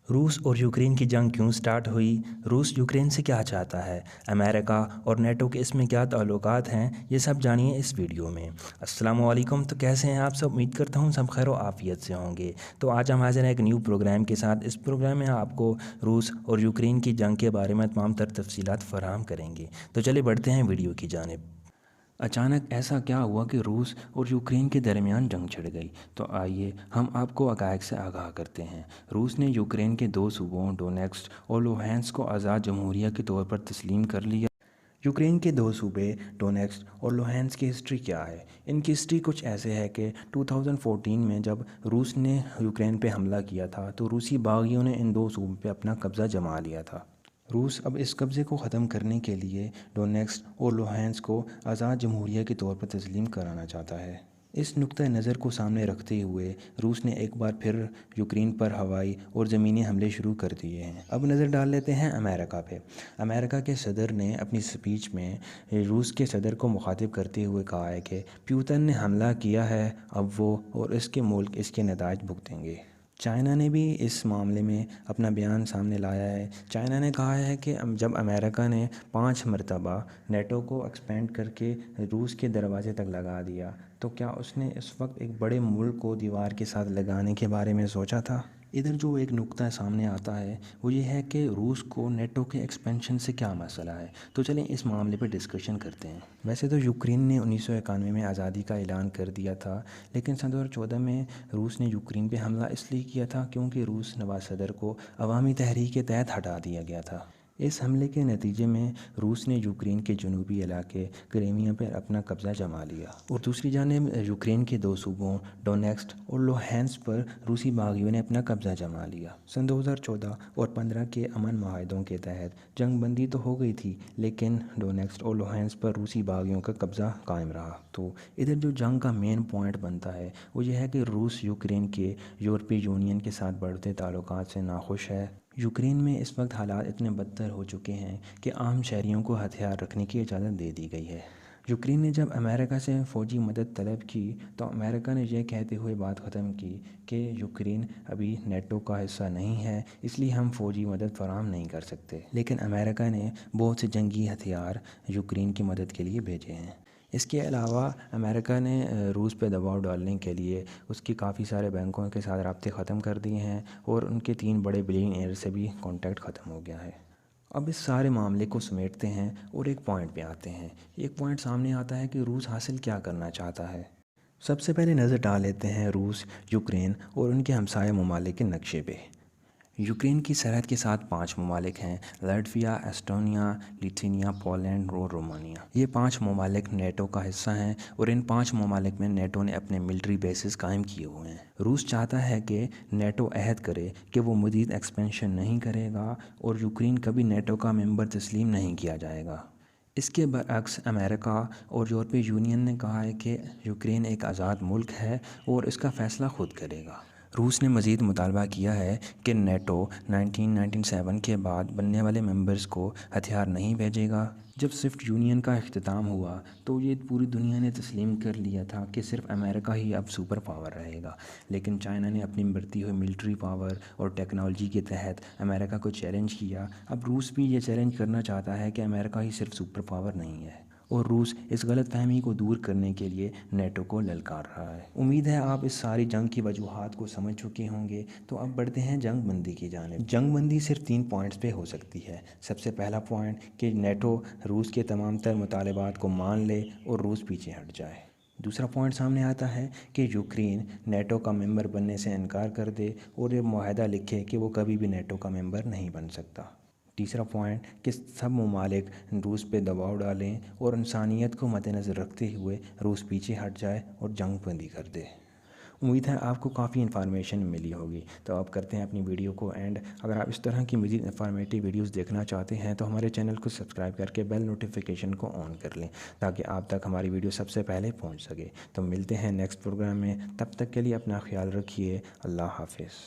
रूस और यूक्रेन की जंग क्यों स्टार्ट हुई? रूस यूक्रेन से क्या चाहता है? अमेरिका और नेटो के इसमें क्या ताल्लुकात हैं? ये सब जानिए इस वीडियो में। अस्सलाम वालेकुम। तो कैसे हैं आप सब? उम्मीद करता हूँ सब खैर आफियत से होंगे। तो आज हम हाजिर हैं एक न्यू प्रोग्राम के साथ। इस प्रोग्राम में आपको रूस और यूक्रेन की जंग के बारे में तमाम तर तफसीलात फराहम करेंगे। तो चलिए बढ़ते हैं वीडियो की जानिब। अचानक ऐसा क्या हुआ कि रूस और यूक्रेन के दरमियान जंग छिड़ गई? तो आइए हम आपको हक़ाइक़ से आगाह करते हैं। रूस ने यूक्रेन के दो सूबों डोनेट्स्क और लुहांस्क को आज़ाद जमहूरिया के तौर पर तस्लीम कर लिया। यूक्रेन के दो सूबे डोनेट्स्क और लुहांस्क की हिस्ट्री क्या है? इनकी हिस्ट्री कुछ ऐसे है कि 2014 में जब रूस ने यूक्रेन पे हमला किया था तो रूसी बागियों ने इन दो सूबों पे अपना कब्ज़ा जमा लिया था। रूस अब इस कब्ज़े को ख़त्म करने के लिए डोनेट्स्क और लुहांस्क को आज़ाद जमहूरिया के तौर पर तस्लीम कराना चाहता है। इस नुक्ता नज़र को सामने रखते हुए रूस ने एक बार फिर यूक्रेन पर हवाई और ज़मीनी हमले शुरू कर दिए हैं। अब नज़र डाल लेते हैं अमेरिका पे। अमेरिका के सदर ने अपनी स्पीच में रूस के सदर को मुखातिब करते हुए कहा है कि पुतिन ने हमला किया है, अब वो और इसके मुल्क इसके नताइज भुगतेंगे। चाइना ने भी इस मामले में अपना बयान सामने लाया है। चाइना ने कहा है कि जब अमेरिका ने 5 मरतबा नेटो को एक्सपेंड करके रूस के दरवाजे तक लगा दिया, तो क्या उसने इस वक्त एक बड़े मुल्क को दीवार के साथ लगाने के बारे में सोचा था? इधर जो एक नुक्ता सामने आता है वो ये है कि रूस को नेटो के एक्सपेंशन से क्या मसला है। तो चलें इस मामले पर डिस्कशन करते हैं। वैसे तो यूक्रेन ने 1991 में आज़ादी का ऐलान कर दिया था, लेकिन सन 2014 में रूस ने यूक्रेन पे हमला इसलिए किया था क्योंकि रूस नवाज सदर को अवामी तहरीक के तहत हटा दिया गया था। इस हमले के नतीजे में रूस ने यूक्रेन के जनूबी इलाके क्रीमिया पर अपना कब्ज़ा जमा लिया और दूसरी जानिब यूक्रेन के दो सूबों डोनेट्स्क और लुहांस्क पर रूसी बागियों ने अपना कब्ज़ा जमा लिया। सन 2014 और 15 के अमन माहिदों के तहत जंग बंदी तो हो गई थी, लेकिन डोनेट्स्क और लुहांस्क पर रूसी बागियों का कब्ज़ा कायम रहा। तो इधर जो जंग का मेन पॉइंट बनता है वो ये है कि रूस यूक्रेन के यूरोपीय यूनियन के साथ बढ़ते ताल्लुकात से नाखुश है। यूक्रेन में इस वक्त हालात इतने बदतर हो चुके हैं कि आम शहरियों को हथियार रखने की इजाज़त दे दी गई है। यूक्रेन ने जब अमेरिका से फ़ौजी मदद तलब की तो अमेरिका ने यह कहते हुए बात ख़त्म की कि यूक्रेन अभी नेटो का हिस्सा नहीं है, इसलिए हम फ़ौजी मदद फराहम नहीं कर सकते। लेकिन अमेरिका ने बहुत से जंगी हथियार यूक्रेन की मदद के लिए भेजे हैं। इसके अलावा अमेरिका ने रूस पे दबाव डालने के लिए उसकी काफ़ी सारे बैंकों के साथ राब्ते ख़त्म कर दिए हैं और उनके 3 बड़े बिलियनियर से भी कॉन्टैक्ट ख़त्म हो गया है। अब इस सारे मामले को समेटते हैं और एक पॉइंट पे आते हैं। एक पॉइंट सामने आता है कि रूस हासिल क्या करना चाहता है। सबसे पहले नज़र डाल लेते हैं रूस, यूक्रेन और उनके हमसाया ममालिक के नक्शे पे। यूक्रेन की सरहद के साथ 5 ममालिक हैं: लाटविया, एस्टोनिया, लिथुआनिया, पोलैंड और रोमानिया। ये 5 ममालिक नेटो का हिस्सा हैं और इन 5 ममालिक में नेटो ने अपने मिलिट्री बेसिस कायम किए हुए हैं। रूस चाहता है कि नेटो अहद करे कि वो मज़ीद एक्सपेंशन नहीं करेगा और यूक्रेन कभी नेटो का मेंबर तस्लीम नहीं किया जाएगा। इसके बरअक्स अमेरिका और यूरोपीय यूनियन ने कहा है कि यूक्रेन एक आज़ाद मुल्क है और इसका फ़ैसला खुद करेगा। रूस ने मज़ीद मुतालबा किया है कि नेटो 1997 के बाद बनने वाले मेंबर्स को हथियार नहीं भेजेगा। जब स्विफ्ट यूनियन का इख्तिताम हुआ तो ये पूरी दुनिया ने तस्लीम कर लिया था कि सिर्फ अमेरिका ही अब सुपर पावर रहेगा, लेकिन चाइना ने अपनी बढ़ती हुई मिलिट्री पावर और टेक्नोलॉजी के तहत अमेरिका को चैलेंज किया। अब रूस भी ये चैलेंज करना चाहता है कि अमेरिका ही सिर्फ सुपर पावर नहीं है और रूस इस गलत फहमी को दूर करने के लिए नेटो को ललकार रहा है। उम्मीद है आप इस सारी जंग की वजूहात को समझ चुके होंगे। तो अब बढ़ते हैं जंग बंदी की जानिब। जंग बंदी सिर्फ 3 पॉइंट्स पे हो सकती है। सबसे पहला पॉइंट कि नेटो रूस के तमाम तर मुतालबात को मान ले और रूस पीछे हट जाए। दूसरा पॉइंट सामने आता है कि यूक्रेन नेटो का मेंबर बनने से इनकार कर दे और ये मुआहदा लिखे कि वो कभी भी नेटो का मेंबर नहीं बन सकता। तीसरा पॉइंट कि सब ममालिक रूस पे दबाव डालें और इंसानियत को मद्देनज़र रखते हुए रूस पीछे हट जाए और जंग बंदी कर दे। उम्मीद है आपको काफ़ी इन्फॉर्मेशन मिली होगी। तो अब करते हैं अपनी वीडियो को एंड। अगर आप इस तरह की मज़ीद इन्फॉर्मेटिव वीडियोस देखना चाहते हैं तो हमारे चैनल को सब्सक्राइब करके बेल नोटिफिकेशन को ऑन कर लें ताकि आप तक हमारी वीडियो सबसे पहले पहुंच सके। तो मिलते हैं नेक्स्ट प्रोग्राम में, तब तक के लिए अपना ख्याल रखिए। अल्लाह हाफिज़।